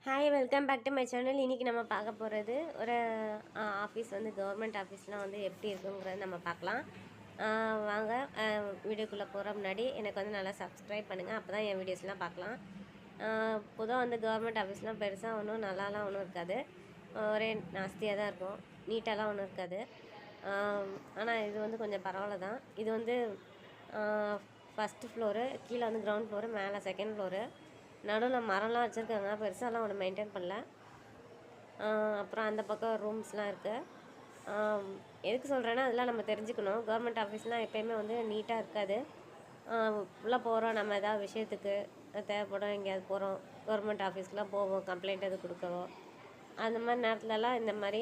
Hi welcome back to my channel. இன்றைக்கி நம்ம பார்க்க போகிறது ஒரு ஆஃபீஸ் வந்து கவர்மெண்ட் ஆஃபீஸ்லாம் வந்து எப்படி இருக்குங்கிறத நம்ம பார்க்கலாம். வாங்க வீடியோக்குள்ளே போகிற முன்னாடி எனக்கு வந்து நல்லா சப்ஸ்கிரைப் பண்ணுங்கள், அப்போ தான் என் வீடியோஸ்லாம் பார்க்கலாம். பொதுவாக வந்து கவர்மெண்ட் ஆஃபீஸ்லாம் பெருசாக ஒன்றும் நல்லாலாம் ஒன்றும் இருக்காது, ஒரே நாஸ்தியாக தான் இருக்கும், நீட்டாலாம் ஒன்றும் இருக்காது. ஆனால் இது வந்து கொஞ்சம் பரவாயில்ல தான். இது வந்து ஃபஸ்ட்டு ஃப்ளோரு, கீழே வந்து கிரவுண்ட் ஃப்ளோரு, மேலே செகண்ட் ஃப்ளோரு. நடுவில் மரம்லாம் வச்சுருக்காங்க, பெருசாலாம் ஒன்று மெயின்டைன் பண்ணல. அப்புறம் அந்த பக்கம் ரூம்ஸ்லாம் இருக்குது. எதுக்கு சொல்கிறேன்னா அதெல்லாம் நம்ம தெரிஞ்சுக்கணும். கவர்மெண்ட் ஆஃபீஸ்லாம் எப்போயுமே வந்து நீட்டாக இருக்காது. உள்ளே போகிறோம், நம்ம எதாவது விஷயத்துக்கு தேவைப்படும், எங்கேயாவது போகிறோம், கவர்மெண்ட் ஆஃபீஸ்க்கெலாம் போவோம், கம்ப்ளைண்ட் எது கொடுக்கவோ, அந்த மாதிரி நேரத்துலலாம் இந்த மாதிரி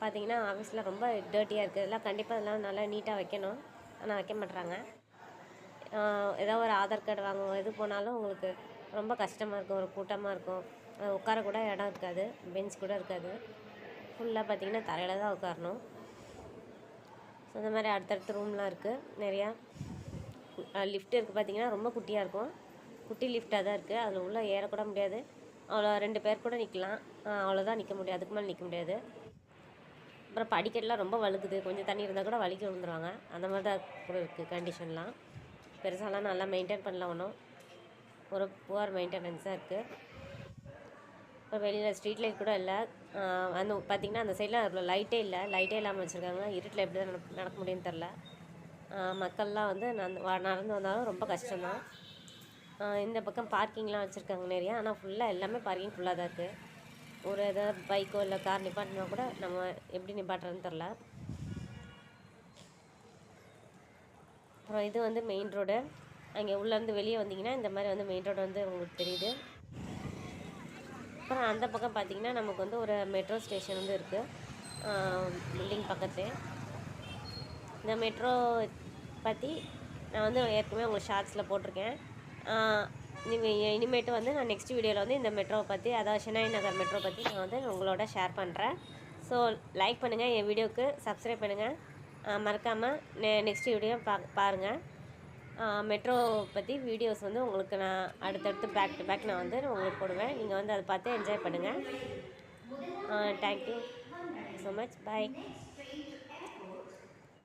பார்த்திங்கன்னா ஆஃபீஸில் ரொம்ப டர்ட்டியாக இருக்குது. இதெல்லாம் கண்டிப்பாக அதெல்லாம் நல்லா நீட்டாக வைக்கணும், ஆனால் வைக்க மாட்டுறாங்க. ஏதோ ஒரு ஆதார் கார்டு வாங்குவோம், எது போனாலும் உங்களுக்கு ரொம்ப கஷ்டமாக இருக்கும், ஒரு கூட்டமாக இருக்கும், உட்கார கூட இடம் இருக்காது, பெஞ்ச் கூட இருக்காது, ஃபுல்லாக பார்த்திங்கன்னா தரையில் தான் உட்காரணும். ஸோ இந்த மாதிரி அடுத்தடுத்த ரூம்லாம் இருக்குது, நிறையா லிஃப்ட் இருக்குது. பார்த்திங்கன்னா ரொம்ப குட்டியாக இருக்கும், குட்டி லிஃப்டாக தான் இருக்குது, அதில் உள்ளே ஏறக்கூட முடியாது. அவ்வளோ 2 பேர் கூட நிற்கலாம், அவ்வளோதான் நிற்க முடியாது, அதுக்கு மேலே நிற்க முடியாது. அப்புறம் படிக்கட்டெலாம் ரொம்ப வழுக்குது, கொஞ்சம் தண்ணி இருந்தால் கூட வலிக்க விழுந்துருவாங்க, அந்த மாதிரி தான் கூட இருக்குது கண்டிஷன்லாம். பெருசாலாம் நல்லா மெயின்டைன் பண்ணல, ஒன்றும் ஒரு புவர் மெயின்டெனன்ஸாக இருக்குது. இப்போ வெளியில் ஸ்ட்ரீட் லைட் கூட இல்லை. அந்த பார்த்திங்கன்னா அந்த சைடில் அதில் லைட்டே இல்லை, லைட்டே இல்லாமல் வச்சுருக்காங்க. இருட்டில் எப்படி தான் நடக்க முடியும்னு தெரில. மக்கள்லாம் வந்து நடந்து வந்தாலும் ரொம்ப கஷ்டம்தான். இந்த பக்கம் பார்க்கிங்லாம் வச்சுருக்காங்க நிறையா, ஆனால் ஃபுல்லாக எல்லாமே பார்க்கிங் ஃபுல்லாக தான் இருக்குது. ஒரு ஏதாவது பைக்கோ இல்லை கார் நிப்பாட்டினா கூட நம்ம எப்படி நிப்பாட்டுறதுன்னு தெரில. அப்புறம் இது வந்து மெயின் ரோடு. அங்கே உள்ளேருந்து வெளியே வந்தீங்கன்னா இந்த மாதிரி வந்து மெயின் ரோடு வந்து உங்களுக்கு தெரியுது. அப்புறம் அந்த பக்கம் பார்த்திங்கன்னா நமக்கு வந்து ஒரு மெட்ரோ ஸ்டேஷன் வந்து இருக்குது, பில்டிங் பக்கத்துலேயே. இந்த மெட்ரோ பற்றி நான் வந்து ஏற்கனவே உங்களுக்கு ஷார்ட்ஸில் போட்டிருக்கேன். இனிமேட்டு வந்து நான் நெக்ஸ்ட் வீடியோவில் வந்து இந்த மெட்ரோவை பற்றி, அதாவது ஷெனாய் நகர் மெட்ரோ பற்றி நான் வந்து உங்களோட ஷேர் பண்ணுறேன். ஸோ லைக் பண்ணுங்கள், என் வீடியோவுக்கு சப்ஸ்கிரைப் பண்ணுங்கள், மறக்காமல் நெக்ஸ்ட் வீடியோ பாருங்கள். மெட்ரோ பற்றி வீடியோஸ் வந்து உங்களுக்கு நான் அடுத்தடுத்து பேக் டு பேக் நான் வந்து உங்களுக்கு போடுவேன். நீங்கள் வந்து அதை பார்த்து என்ஜாய் பண்ணுங்கள். தேங்க்யூ ஸோ மச், பாய்.